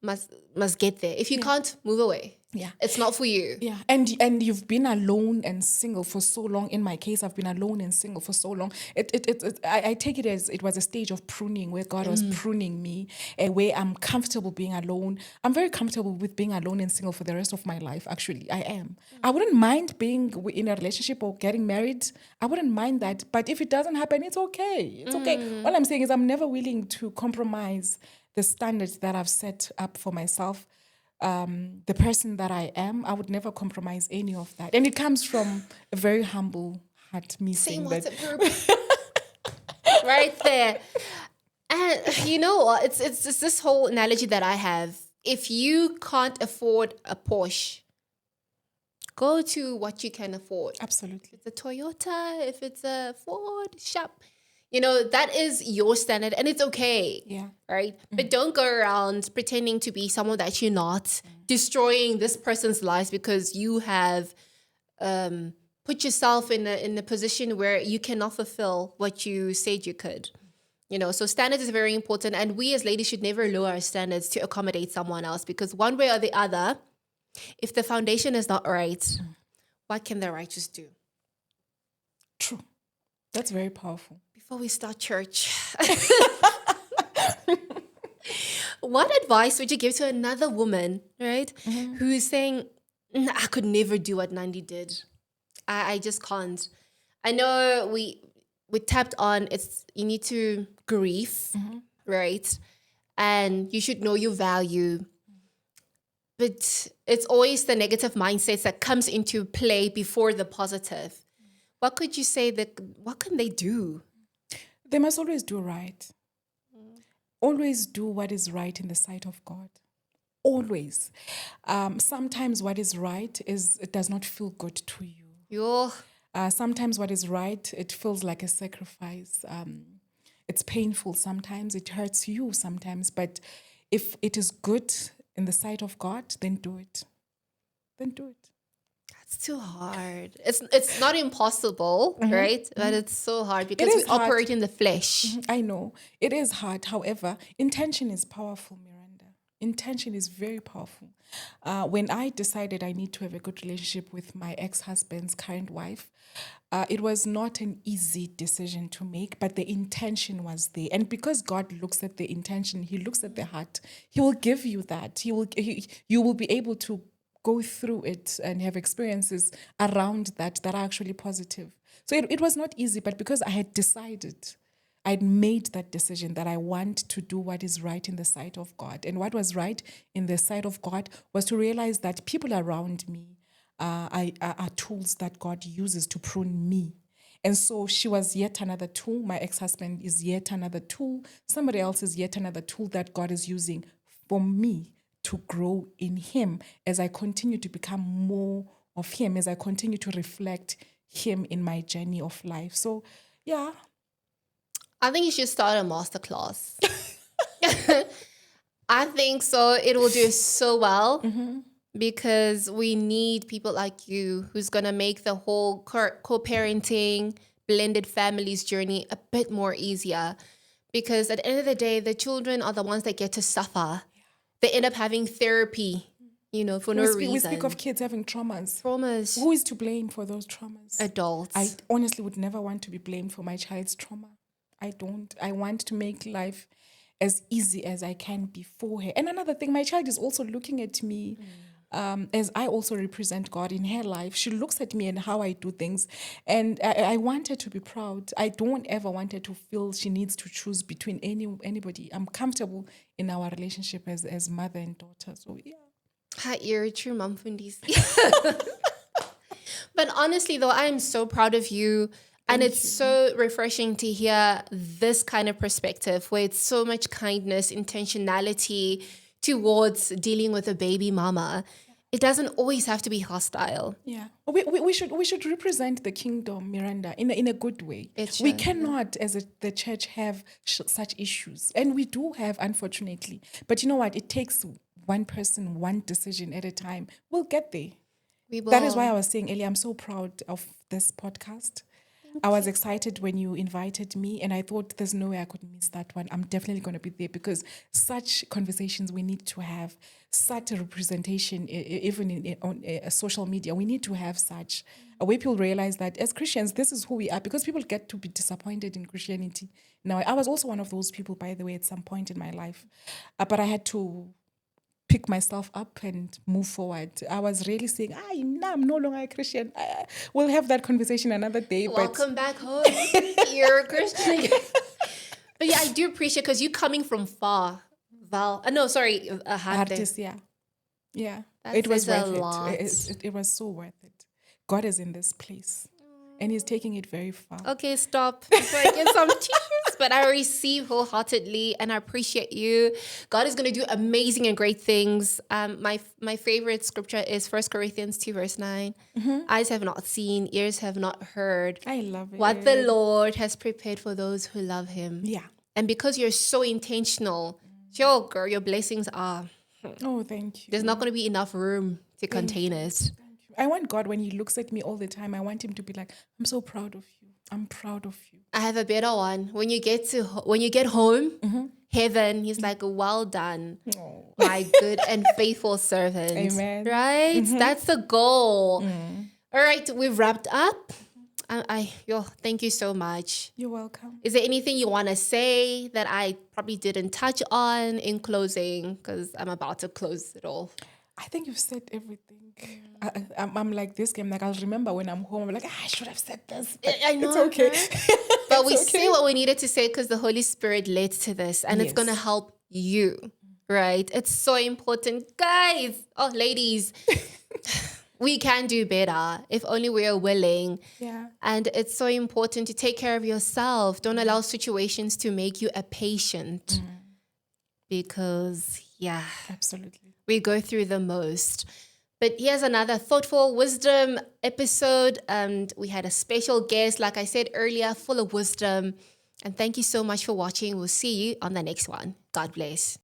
must get there. If you can't, move away. Yeah. It's not for you. Yeah, and you've been alone and single for so long. In my case, I've been alone and single for so long. I take it as it was a stage of pruning where God was pruning me, where I'm comfortable being alone. I'm very comfortable with being alone and single for the rest of my life. Actually, I am. I wouldn't mind being in a relationship or getting married. I wouldn't mind that. But if it doesn't happen, it's okay. It's okay. All I'm saying is I'm never willing to compromise the standards that I've set up for myself. The person that I am, I would never compromise any of that. And it comes from a very humble heart, me Same saying that. WhatsApp group. Right there. And you know what? It's just this whole analogy that I have. If you can't afford a Porsche, go to what you can afford. Absolutely. If it's a Toyota, if it's a Ford, shop. That is your standard and it's okay. Yeah. Right? But don't go around pretending to be someone that you're not, destroying this person's lives because you have put yourself in a position where you cannot fulfill what you said you could. So standards is very important, and we as ladies should never lower our standards to accommodate someone else, because one way or the other, if the foundation is not right, what can the righteous do? True. That's very powerful. Before we start church, what advice would you give to another woman, right, who is saying, I could never do what Nandi did. I just can't. I know we tapped on you need to grieve, right? And you should know your value. But it's always the negative mindsets that comes into play before the positive. What could you say what can they do? They must always do right. Always do what is right in the sight of God. Always. Sometimes what is right it does not feel good to you. Sometimes what is right, it feels like a sacrifice. It's painful sometimes. It hurts you sometimes. But if it is good in the sight of God, then do it. Then do it. It's too hard. It's not impossible, right? But it's so hard because we operate in the flesh. I know. It is hard. However, intention is powerful, Miranda. Intention is very powerful. When I decided I need to have a good relationship with my ex-husband's current wife, it was not an easy decision to make, but the intention was there. And because God looks at the intention, he looks at the heart, he will give you that. You will be able to go through it and have experiences around that are actually positive. So it was not easy, but because I had decided, I'd made that decision that I want to do what is right in the sight of God. And what was right in the sight of God was to realize that people around me are tools that God uses to prune me. And so she was yet another tool. My ex-husband is yet another tool. Somebody else is yet another tool that God is using for me to grow in him as I continue to become more of him, as I continue to reflect him in my journey of life. So, yeah. I think you should start a masterclass. I think so. It will do so well because we need people like you who's going to make the whole co-parenting, blended families journey a bit more easier. Because at the end of the day, the children are the ones that get to suffer. They end up having therapy, for no reason. We speak of kids having traumas. Traumas. Who is to blame for those traumas? Adults. I honestly would never want to be blamed for my child's trauma. I don't. I want to make life as easy as I can before her. And another thing, my child is also looking at me as I also represent God in her life. She looks at me and how I do things. And I want her to be proud. I don't ever want her to feel she needs to choose between anybody. I'm comfortable in our relationship as mother and daughter. So, yeah. Hi, you're a true mom, Fundis. But honestly, though, I am so proud of you. And it's so refreshing to hear this kind of perspective where it's so much kindness, intentionality towards dealing with a baby mama. It doesn't always have to be hostile. Yeah, we should represent the kingdom, Miranda, in a good way. We cannot, as the church, have such issues, and we do have, unfortunately. But you know what? It takes one person, one decision at a time. We'll get there. We will. That is why I was saying earlier, I'm so proud of this podcast. I was excited when you invited me, and I thought there's no way I could miss that one. I'm definitely going to be there because such conversations we need to have, such a representation, even on social media, we need to have such a way people realize that as Christians, this is who we are, because people get to be disappointed in Christianity. Now, I was also one of those people, by the way, at some point in my life, but I had to pick myself up and move forward. I was really saying, I'm no longer a Christian. We'll have that conversation another day. Welcome back home. You're a Christian. But yeah, I do appreciate because you coming from far, Val. Artist, yeah. Yeah. It was worth it. It was so worth it. God is in this place. And he's taking it very far. Okay, stop. Before I get some tissues. But I receive wholeheartedly and I appreciate you. God is going to do amazing and great things. My favorite scripture is 1 Corinthians 2 verse 9. Eyes have not seen, ears have not heard. I love it. What the Lord has prepared for those who love him. Yeah. And because you're so intentional, sure, girl, your blessings are. Oh, thank you. There's not going to be enough room to contain it. I want God, when he looks at me all the time, I want him to be like, I'm so proud of you. I'm proud of you. I have a better one. When you get home, heaven, he's like, well done, my good and faithful servant. Amen. Right? That's the goal. All right, we've wrapped up. Thank you so much. You're welcome. Is there anything you want to say that I probably didn't touch on in closing? Because I'm about to close it all. I think you've said everything. I'm like this game. Like, I'll remember when I'm home. I'm like, I should have said this. I know. It's okay. Right? But we say what we needed to say because the Holy Spirit led to this. And it's going to help you, right? It's so important. Guys, ladies, we can do better if only we are willing. Yeah. And it's so important to take care of yourself. Don't allow situations to make you a patient. Because, absolutely, we go through the most. But here's another thoughtful wisdom episode. And we had a special guest, like I said earlier, full of wisdom. And thank you so much for watching. We'll see you on the next one. God bless.